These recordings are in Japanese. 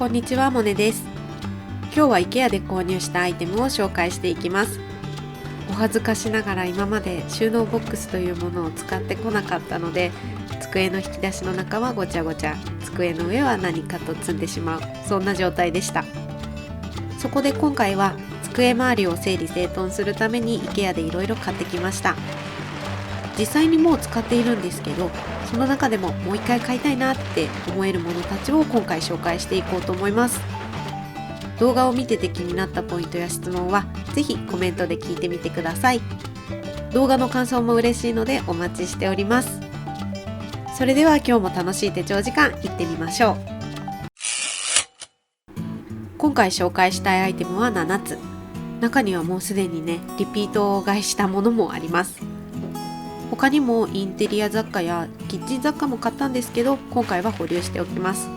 こんにちは、モネです。今日は IKEA で購入したアイテムを紹介していきます。お恥ずかしながら今まで収納ボックスというものを使ってこなかったので、机の引き出しの中はごちゃごちゃ、机の上は何かと積んでしまう、そんな状態でした。そこで今回は机周りを整理整頓するために IKEA でいろいろ買ってきました。実際にもう使っているんですけど、その中でももう一回買いたいなって思えるものたちを今回紹介していこうと思います。動画を見てて気になったポイントや質問はぜひコメントで聞いてみてください。動画の感想も嬉しいのでお待ちしております。それでは今日も楽しい手帳時間いってみましょう。今回紹介したいアイテムは7つ。中にはもうすでにね、リピート買いしたものもあります。他にもインテリア雑貨やキッチン雑貨も買ったんですけど、今回は保留しておきます。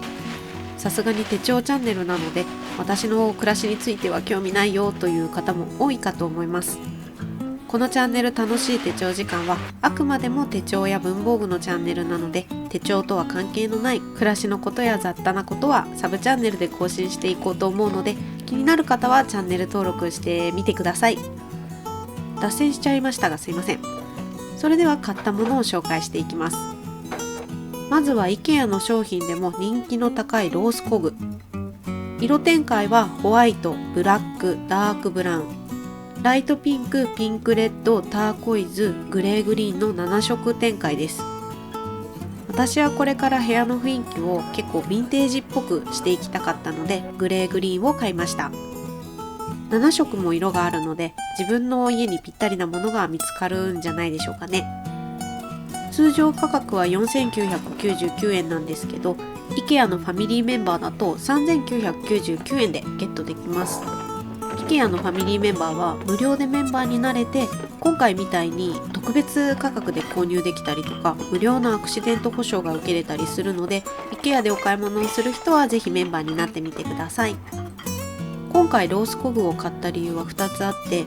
さすがに手帳チャンネルなので、私の暮らしについては興味ないよという方も多いかと思います。このチャンネル楽しい手帳時間はあくまでも手帳や文房具のチャンネルなので、手帳とは関係のない暮らしのことや雑多なことはサブチャンネルで更新していこうと思うので、気になる方はチャンネル登録してみてください。脱線しちゃいましたがすいません。それでは買ったものを紹介していきます。まずは IKEA の商品でも人気の高いロースコグ。色展開はホワイト、ブラック、ダークブラウン、ライトピンク、ピンクレッド、ターコイズ、グレーグリーンの7色展開です。私はこれから部屋の雰囲気を結構ヴィンテージっぽくしていきたかったので、グレーグリーンを買いました。7色も色があるので、自分の家にぴったりなものが見つかるんじゃないでしょうかね。通常価格は4999円なんですけど、 IKEA のファミリーメンバーだと3999円でゲットできます。 IKEA のファミリーメンバーは無料でメンバーになれて、今回みたいに特別価格で購入できたりとか、無料のアクシデント保証が受けれたりするので、 IKEA でお買い物をする人はぜひメンバーになってみてください。今回ロースコグを買った理由は2つあって、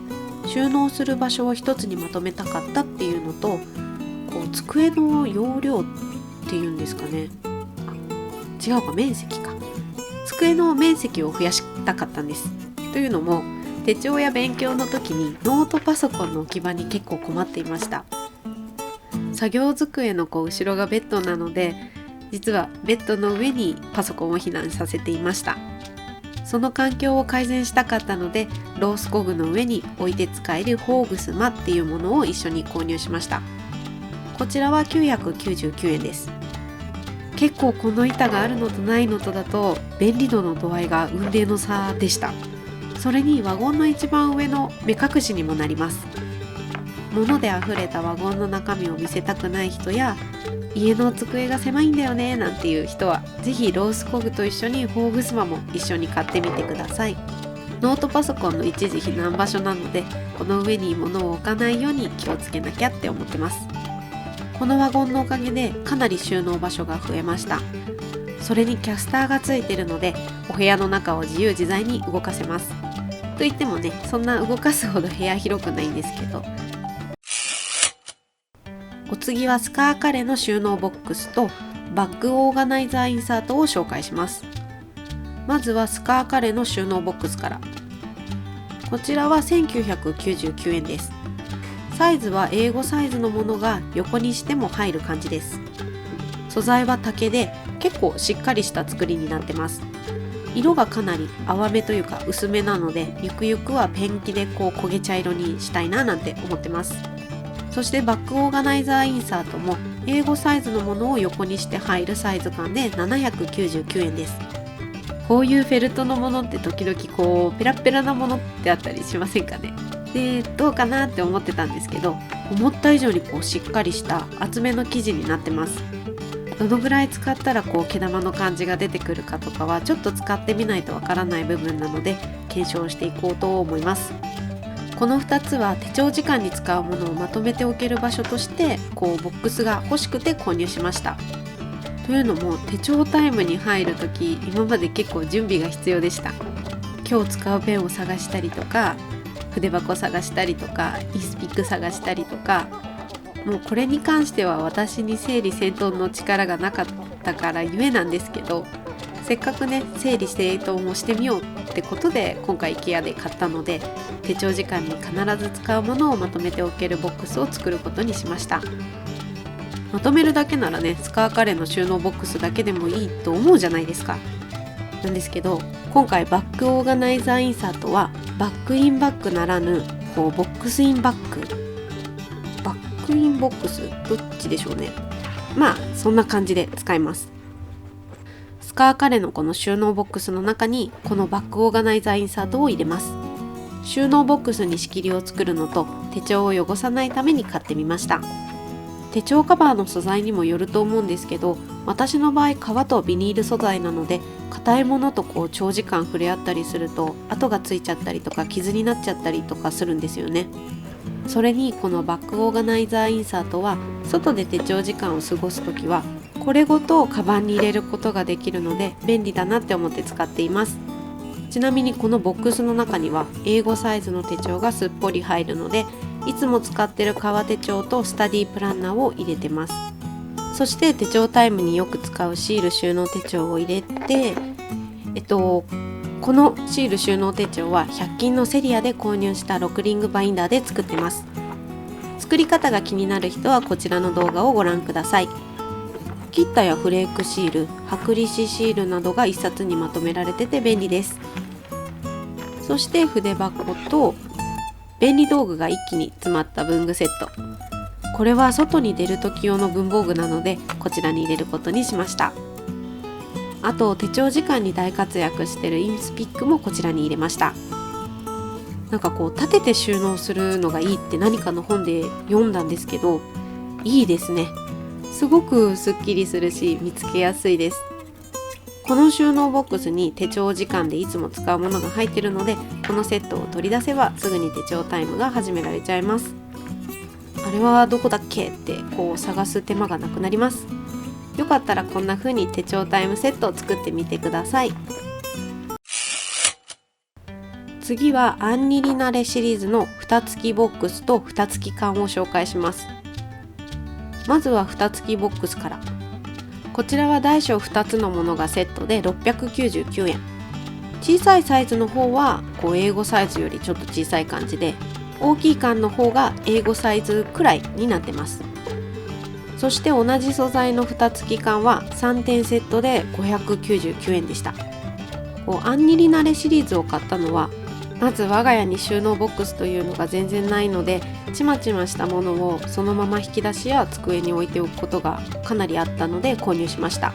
収納する場所を1つにまとめたかったっていうのと、机の容量っていうんですかね、違うか、面積か、机の面積を増やしたかったんです。というのも、手帳や勉強の時にノートパソコンの置き場に結構困っていました。作業机の後ろがベッドなので、実はベッドの上にパソコンを避難させていました。その環境を改善したかったので、ロースコグの上に置いて使えるホーグスマっていうものを一緒に購入しました。こちらは999円です。結構この板があるのとないのとだと便利度の度合いが雲泥の差でした。それにワゴンの一番上の目隠しにもなります。物で溢れたワゴンの中身を見せたくない人や、家の机が狭いんだよねなんていう人は、ぜひロースコグと一緒にホーグスマも一緒に買ってみてください。ノートパソコンの一時避難場所なので、この上に物を置かないように気をつけなきゃって思ってます。このワゴンのおかげでかなり収納場所が増えました。それにキャスターがついているので、お部屋の中を自由自在に動かせます。といってもね、そんな動かすほど部屋広くないんですけど。お次はスカーカレの収納ボックスとバッグオーガナイザーインサートを紹介します。まずはスカーカレの収納ボックスから。こちらは1999円です。サイズは英語サイズのものが横にしても入る感じです。素材は竹で結構しっかりした作りになってます。色がかなり淡めというか薄めなので、ゆくゆくはペンキで焦げ茶色にしたいななんて思ってます。そしてバッグオーガナイザーインサートも英語サイズのものを横にして入るサイズ感で799円です。こういうフェルトのものって時々ペラペラなものってあったりしませんかね。で、どうかなって思ってたんですけど、思った以上にしっかりした厚めの生地になってます。どのぐらい使ったら毛玉の感じが出てくるかとかはちょっと使ってみないとわからない部分なので、検証していこうと思います。この2つは手帳時間に使うものをまとめておける場所としてボックスが欲しくて購入しました。というのも、手帳タイムに入るとき、今まで結構準備が必要でした。今日使うペンを探したりとか、筆箱探したりとか、イスピック探したりとか、もうこれに関しては私に整理整頓の力がなかったからゆえなんですけど、せっかくね整理整頓もしてみようってことで今回 IKEA で買ったので、手帳時間に必ず使うものをまとめておけるボックスを作ることにしました。まとめるだけならねスカーカレーの収納ボックスだけでもいいと思うじゃないですか。なんですけど、今回バッグオーガナイザーインサートはバッグインバッグならぬボックスインバッグ、バッグインボックスどっちでしょうね。まあそんな感じで使います。スカーカレーのこの収納ボックスの中にこのバッグオーガナイザーインサートを入れます。収納ボックスに仕切りを作るのと手帳を汚さないために買ってみました。手帳カバーの素材にもよると思うんですけど、私の場合革とビニール素材なので、硬いものと長時間触れ合ったりすると跡がついちゃったりとか傷になっちゃったりとかするんですよね。それにこのバッグオーガナイザーインサートは外で手帳時間を過ごすときはこれごとカバンに入れることができるので便利だなって思って使っています。ちなみにこのボックスの中には英語サイズの手帳がすっぽり入るので、いつも使ってる革手帳とスタディプランナーを入れてます。そして手帳タイムによく使うシール収納手帳を入れて、このシール収納手帳は100均のセリアで購入した6リングバインダーで作ってます。作り方が気になる人はこちらの動画をご覧ください。切ったやフレークシール、剥離紙シールなどが1冊にまとめられてて便利です。そして筆箱と便利道具が一気に詰まった文具セット。これは外に出る時用の文房具なのでこちらに入れることにしました。あと手帳時間に大活躍してるインスピックもこちらに入れました。なんか立てて収納するのがいいって何かの本で読んだんですけど、いいですね。すごくすっきりするし見つけやすいです。この収納ボックスに手帳時間でいつも使うものが入っているので、このセットを取り出せばすぐに手帳タイムが始められちゃいます。あれはどこだっけって探す手間がなくなります。よかったらこんな風に手帳タイムセットを作ってみてください。次はアンニリナレシリーズの蓋付きボックスと蓋付き缶を紹介します。まずは蓋付きボックスから。こちらは大小2つのものがセットで699円。小さいサイズの方は英語サイズよりちょっと小さい感じで、大きい缶の方が英語サイズくらいになってます。そして同じ素材の蓋付き缶は3点セットで599円でした。アンニリナレシリーズを買ったのは、まず我が家に収納ボックスというのが全然ないので、ちまちましたものをそのまま引き出しや机に置いておくことがかなりあったので購入しました。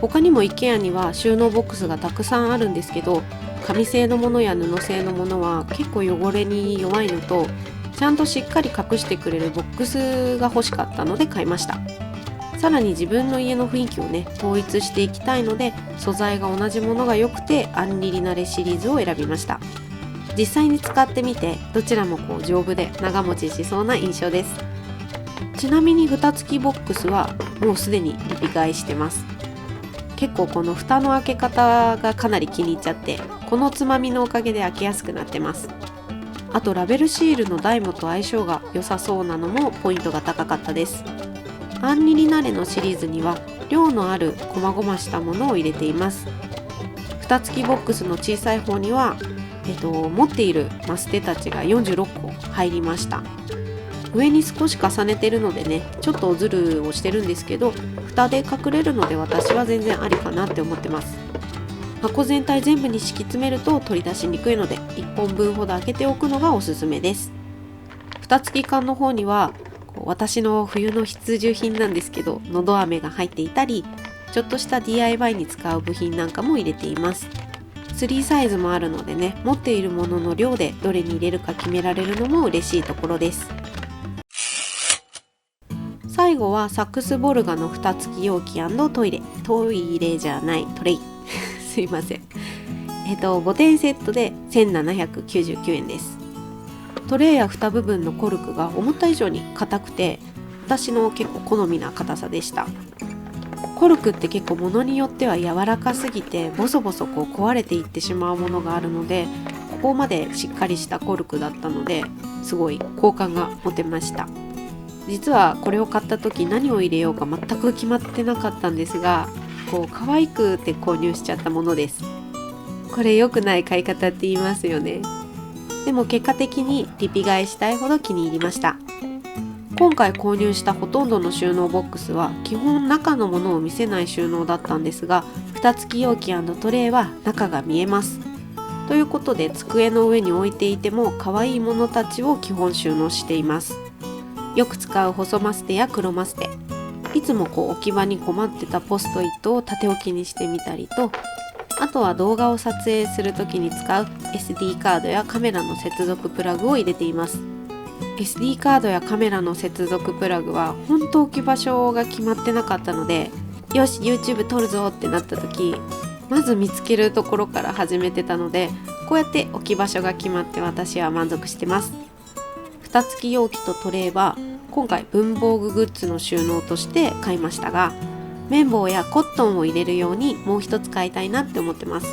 他にも IKEA には収納ボックスがたくさんあるんですけど、紙製のものや布製のものは結構汚れに弱いのと、ちゃんとしっかり隠してくれるボックスが欲しかったので買いました。さらに自分の家の雰囲気を統一していきたいので、素材が同じものが良くてアンニリナレシリーズを選びました。実際に使ってみてどちらも丈夫で長持ちしそうな印象です。ちなみに蓋付きボックスはもうすでにリピ買いしてます。結構この蓋の開け方がかなり気に入っちゃって、このつまみのおかげで開けやすくなってます。あとラベルシールのダイモと相性が良さそうなのもポイントが高かったです。アンニリナレのシリーズには量のある細々したものを入れています。蓋付きボックスの小さい方には、持っているマステたちが46個入りました。上に少し重ねてるのでちょっとおずるをしてるんですけど、蓋で隠れるので私は全然ありかなって思ってます。箱全体全部に敷き詰めると取り出しにくいので1本分ほど開けておくのがおすすめです。蓋付き缶の方には私の冬の必需品なんですけど、のど飴が入っていたり、ちょっとした DIY に使う部品なんかも入れています。3サイズもあるので持っているものの量でどれに入れるか決められるのも嬉しいところです。最後はサックスボルガの蓋付き容器&トイレじゃないトレイすいません。5点セットで1799円です。トレイや蓋部分のコルクが思った以上に硬くて、私の結構好みな硬さでした。コルクって結構物によっては柔らかすぎてボソボソ壊れていってしまうものがあるので、ここまでしっかりしたコルクだったのですごい好感が持てました。実はこれを買った時何を入れようか全く決まってなかったんですが、可愛くて購入しちゃったものです。これ良くない買い方って言いますよね。でも結果的にリピ買いしたいほど気に入りました。今回購入したほとんどの収納ボックスは基本中のものを見せない収納だったんですが、蓋付き容器&トレイは中が見えます。ということで机の上に置いていても可愛いものたちを基本収納しています。よく使う細マステや黒マステ、いつも置き場に困ってたポストイットを縦置きにしてみたりと、あとは動画を撮影する時に使う SD カードやカメラの接続プラグを入れています。SD カードやカメラの接続プラグは本当置き場所が決まってなかったので、よし YouTube 撮るぞってなった時、まず見つけるところから始めてたので、こうやって置き場所が決まって私は満足してます。蓋付き容器とトレイは今回文房具グッズの収納として買いましたが、綿棒やコットンを入れるようにもう一つ買いたいなって思ってます。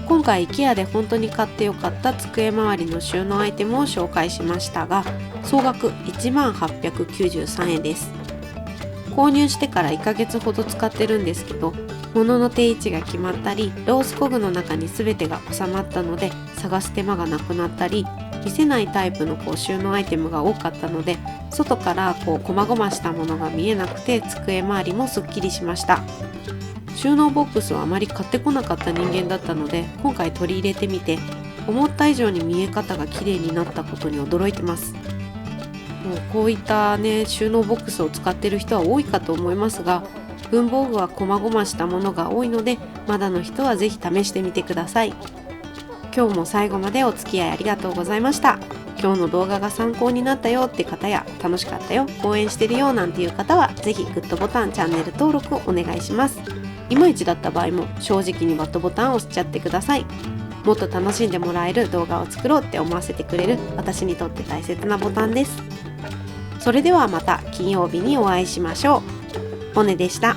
今回 IKEA で本当に買ってよかった机周りの収納アイテムを紹介しましたが、総額1893円です。購入してから1ヶ月ほど使ってるんですけど、物の定位置が決まったり、ロースコグの中に全てが収まったので探す手間がなくなったり、見せないタイプの収納アイテムが多かったので、外から細々したものが見えなくて机周りもすっきりしました。収納ボックスをあまり買ってこなかった人間だったので、今回取り入れてみて思った以上に見え方が綺麗になったことに驚いてます。もうこういった収納ボックスを使っている人は多いかと思いますが、文房具は細々したものが多いので、まだの人はぜひ試してみてください。今日も最後までお付き合いありがとうございました。今日の動画が参考になったよって方や、楽しかったよ、応援してるよなんていう方は、ぜひグッドボタン、チャンネル登録をお願いします。いまいちだった場合も正直にバッドボタンを押しちゃってください。もっと楽しんでもらえる動画を作ろうって思わせてくれる私にとって大切なボタンです。それではまた金曜日にお会いしましょう。モネでした。